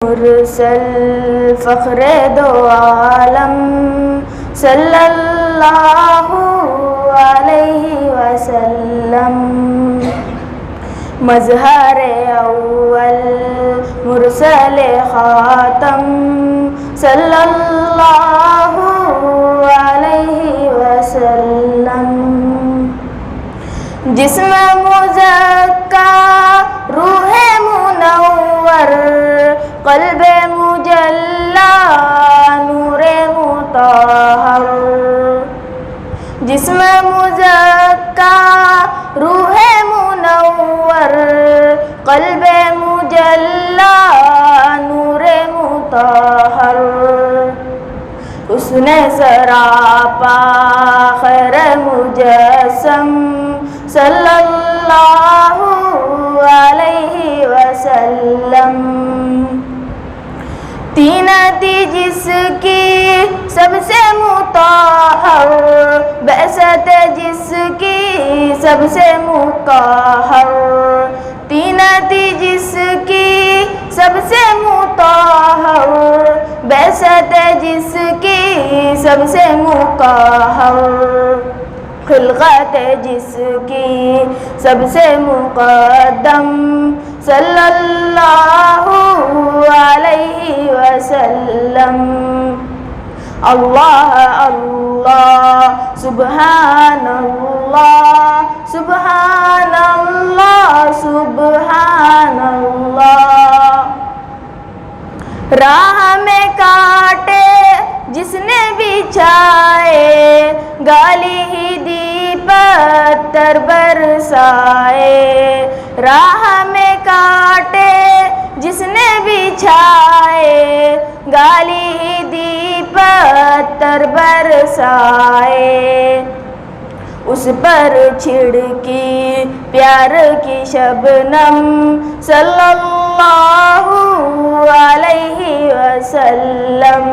مرسل فخر دو عالم صلی اللہ علیہ وسلم، مظہر اول مرسل خاتم صلی اللہ علیہ وسلم، جسم مزکا روح منور قلب مجلا نور مطہر، جسم مزکا روح منور قلب مجلا نور مطہر، حسن سراپا خیر مجسم صلی اللہ علیہ وسلم، طینت جس کی سب سے مطہر، بعثت جس کی سب سے مقہر، طینت جس کی سب سے مطہر، بعثت جس کی سب سے مقہر، خلقت جس کی سب سے مقدم صلی اللہ علیہ وسلم، اللہ اللہ سبحان اللہ سبحان اللہ سبحان اللہ، راہ میں کاٹے جس نے بچھائے، گالی ہی دی پتھر برسائے، راہ میں کاٹے جس نے بچھائے، گالی ہی دی پتھر برسائے، اس پر چھڑکی پیار کی شبنم صلی اللہ علیہ وسلم،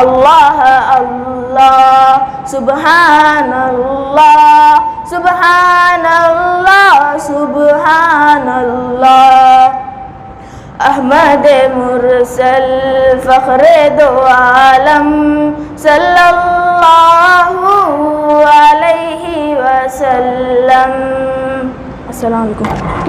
اللہ اللہ سبحان اللہ سبحان اللہ سبحان اللہ، احمد مرسل فخر دو عالم صلی اللہ علیہ وسلم۔ السلام علیکم۔